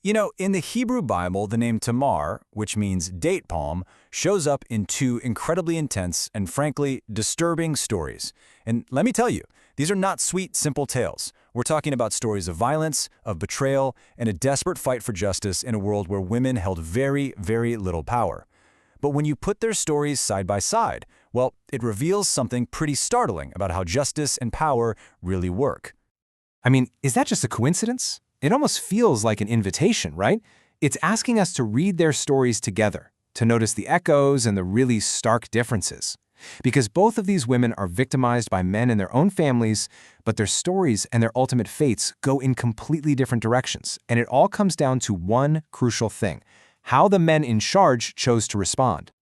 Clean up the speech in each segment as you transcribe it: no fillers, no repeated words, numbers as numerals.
You know, in the Hebrew Bible, the name Tamar, which means date palm, shows up in two incredibly intense and frankly disturbing stories. And let me tell you, these are not sweet, simple tales. We're talking about stories of violence, of betrayal, and a desperate fight for justice in a world where women held very, very little power. But when you put their stories side by side, well, it reveals something pretty startling about how justice and power really work. I mean, is that just a coincidence? It almost feels like an invitation, right? It's asking us to read their stories together, to notice the echoes and the really stark differences. Because both of these women are victimized by men in their own families, but their stories and their ultimate fates go in completely different directions. And it all comes down to one crucial thing: how the men in charge chose to respond.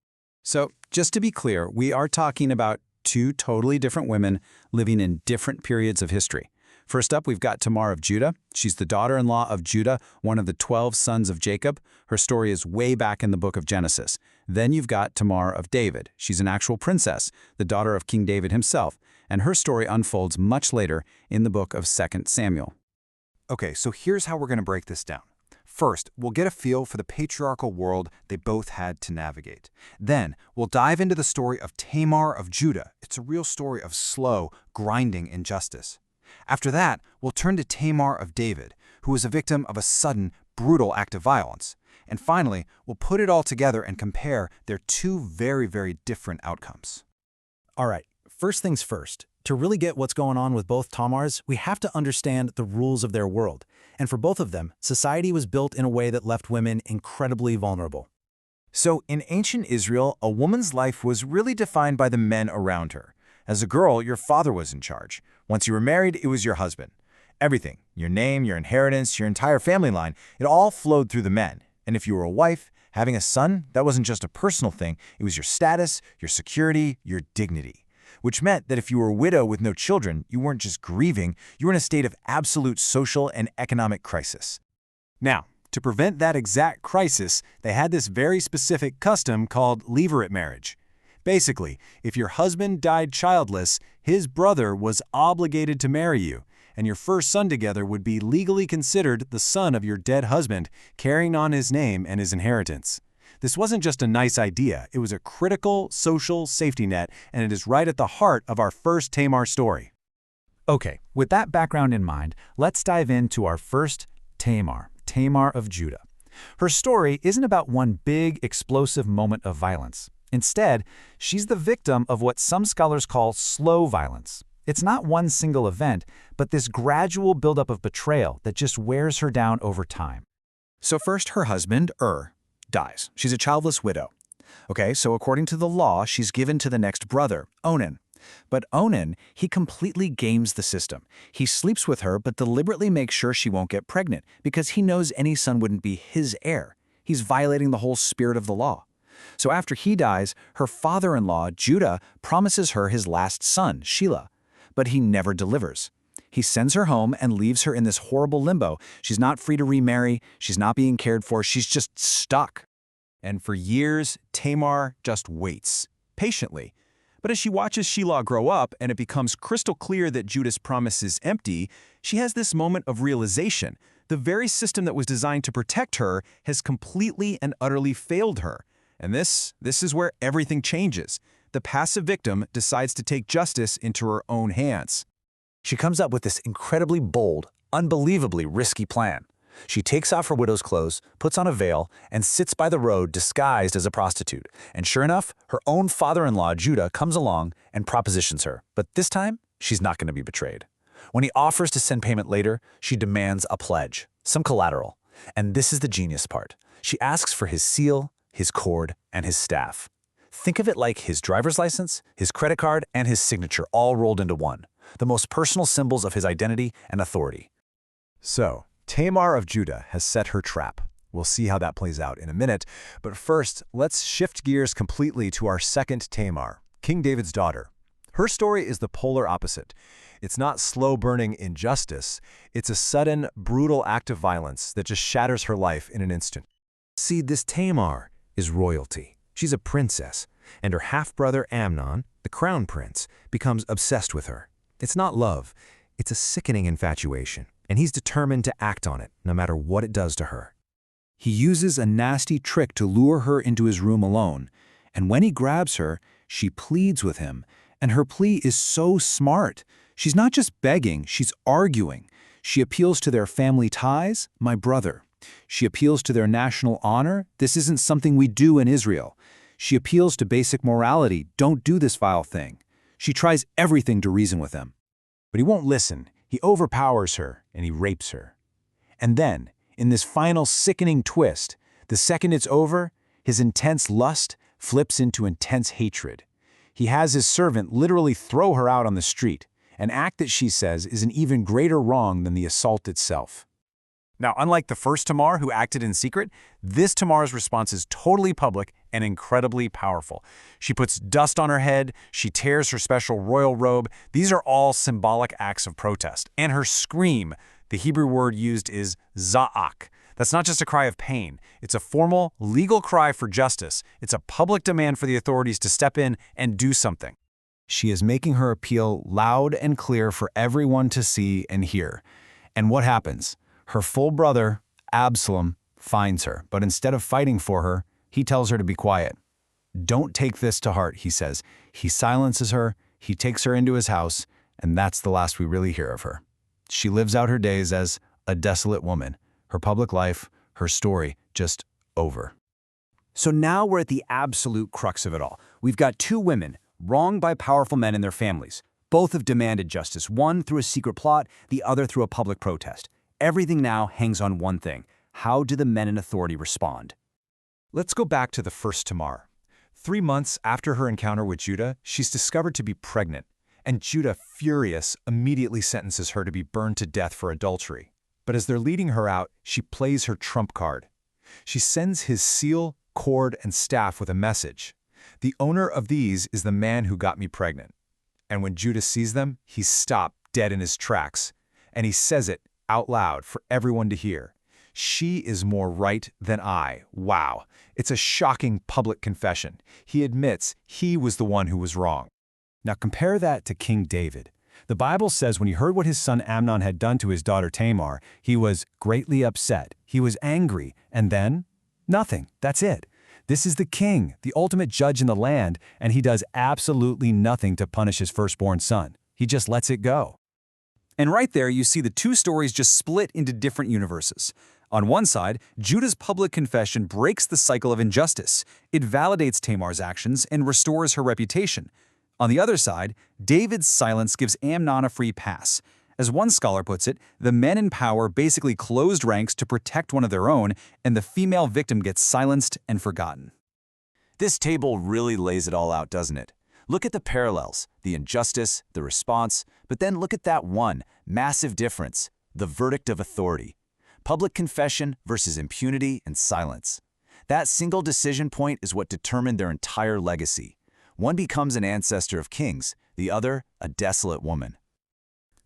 So, just to be clear, we are talking about two totally different women living in different periods of history. First up, we've got Tamar of Judah. She's the daughter-in-law of Judah, one of the 12 sons of Jacob. Her story is way back in the book of Genesis. Then you've got Tamar of David. She's an actual princess, the daughter of King David himself, and her story unfolds much later in the book of 2 Samuel. Okay, so here's how we're going to break this down. First, we'll get a feel for the patriarchal world they both had to navigate. Then, we'll dive into the story of Tamar of Judah. It's a real story of slow, grinding injustice. After that, we'll turn to Tamar of David, who was a victim of a sudden, brutal act of violence. And finally, we'll put it all together and compare their two very, very different outcomes. All right, first things first. To really get what's going on with both Tamars, we have to understand the rules of their world. And for both of them, society was built in a way that left women incredibly vulnerable. So, in ancient Israel, a woman's life was really defined by the men around her. As a girl, your father was in charge. Once you were married, it was your husband. Everything, your name, your inheritance, your entire family line, it all flowed through the men. And if you were a wife, having a son, that wasn't just a personal thing, it was your status, your security, your dignity. Which meant that if you were a widow with no children, you weren't just grieving, you were in a state of absolute social and economic crisis. Now, to prevent that exact crisis, they had this very specific custom called levirate marriage. Basically, if your husband died childless, his brother was obligated to marry you, and your first son together would be legally considered the son of your dead husband, carrying on his name and his inheritance. This wasn't just a nice idea, it was a critical social safety net, and it is right at the heart of our first Tamar story. Okay, with that background in mind, let's dive into our first Tamar, Tamar of Judah. Her story isn't about one big, explosive moment of violence. Instead, she's the victim of what some scholars call slow violence. It's not one single event, but this gradual buildup of betrayal that just wears her down over time. So first, her husband, dies. She's a childless widow. Okay, so according to the law, she's given to the next brother, Onan. But Onan, he completely games the system. He sleeps with her but deliberately makes sure she won't get pregnant because he knows any son wouldn't be his heir. He's violating the whole spirit of the law. So after he dies, her father-in-law, Judah, promises her his last son, Shelah. But he never delivers. He sends her home and leaves her in this horrible limbo. She's not free to remarry, she's not being cared for, she's just stuck. And for years, Tamar just waits, patiently. But as she watches Shelah grow up and it becomes crystal clear that Judah's promise is empty, she has this moment of realization. The very system that was designed to protect her has completely and utterly failed her. And this is where everything changes. The passive victim decides to take justice into her own hands. She comes up with this incredibly bold, unbelievably risky plan. She takes off her widow's clothes, puts on a veil, and sits by the road disguised as a prostitute. And sure enough, her own father-in-law, Judah, comes along and propositions her. But this time, she's not going to be betrayed. When he offers to send payment later, she demands a pledge, some collateral. And this is the genius part. She asks for his seal, his cord, and his staff. Think of it like his driver's license, his credit card, and his signature all rolled into one, the most personal symbols of his identity and authority. So, Tamar of Judah has set her trap. We'll see how that plays out in a minute, but first, let's shift gears completely to our second Tamar, King David's daughter. Her story is the polar opposite. It's not slow-burning injustice, it's a sudden, brutal act of violence that just shatters her life in an instant. See, this Tamar is royalty. She's a princess, and her half-brother Amnon, the crown prince, becomes obsessed with her. It's not love, it's a sickening infatuation, and he's determined to act on it, no matter what it does to her. He uses a nasty trick to lure her into his room alone, and when he grabs her, she pleads with him, and her plea is so smart. She's not just begging, she's arguing. She appeals to their family ties, my brother. She appeals to their national honor, this isn't something we do in Israel. She appeals to basic morality, don't do this vile thing. She tries everything to reason with him. But he won't listen. He overpowers her, and he rapes her. And then, in this final sickening twist, the second it's over, his intense lust flips into intense hatred. He has his servant literally throw her out on the street, an act that she says is an even greater wrong than the assault itself. Now, unlike the first Tamar who acted in secret, this Tamar's response is totally public and incredibly powerful. She puts dust on her head, she tears her special royal robe. These are all symbolic acts of protest. And her scream, the Hebrew word used is za'ak. That's not just a cry of pain. It's a formal, legal cry for justice. It's a public demand for the authorities to step in and do something. She is making her appeal loud and clear for everyone to see and hear. And what happens? Her full brother, Absalom, finds her, but instead of fighting for her, he tells her to be quiet. Don't take this to heart, he says. He silences her, he takes her into his house, and that's the last we really hear of her. She lives out her days as a desolate woman. Her public life, her story, just over. So now we're at the absolute crux of it all. We've got two women, wronged by powerful men and their families. Both have demanded justice, one through a secret plot, the other through a public protest. Everything now hangs on one thing. How do the men in authority respond? Let's go back to the first Tamar. 3 months after her encounter with Judah, she's discovered to be pregnant, and Judah, furious, immediately sentences her to be burned to death for adultery. But as they're leading her out, she plays her trump card. She sends his seal, cord, and staff with a message. The owner of these is the man who got me pregnant. And when Judah sees them, he's stopped dead in his tracks, and he says it out loud for everyone to hear. She is more right than I. Wow. It's a shocking public confession. He admits he was the one who was wrong. Now compare that to King David. The Bible says when he heard what his son Amnon had done to his daughter Tamar, he was greatly upset. He was angry. And then? Nothing. That's it. This is the king, the ultimate judge in the land, and he does absolutely nothing to punish his firstborn son. He just lets it go. And right there, you see the two stories just split into different universes. On one side, Judah's public confession breaks the cycle of injustice. It validates Tamar's actions and restores her reputation. On the other side, David's silence gives Amnon a free pass. As one scholar puts it, the men in power basically closed ranks to protect one of their own, and the female victim gets silenced and forgotten. This table really lays it all out, doesn't it? Look at the parallels, the injustice, the response, but then look at that one massive difference, the verdict of authority. Public confession versus impunity and silence. That single decision point is what determined their entire legacy. One becomes an ancestor of kings, the other a desolate woman.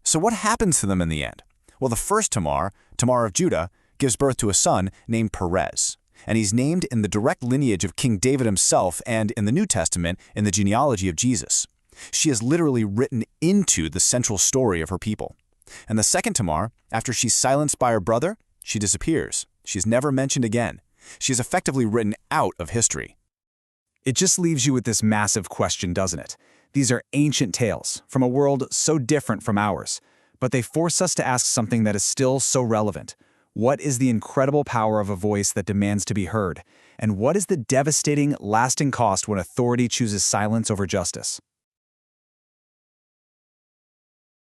So what happens to them in the end? Well, the first Tamar, Tamar of Judah, gives birth to a son named Perez. And he's named in the direct lineage of King David himself and in the New Testament in the genealogy of Jesus. She is literally written into the central story of her people. And the second Tamar, after she's silenced by her brother, she disappears. She's never mentioned again. She's effectively written out of history. It just leaves you with this massive question, doesn't it? These are ancient tales from a world so different from ours, but they force us to ask something that is still so relevant. What is the incredible power of a voice that demands to be heard? And what is the devastating, lasting cost when authority chooses silence over justice?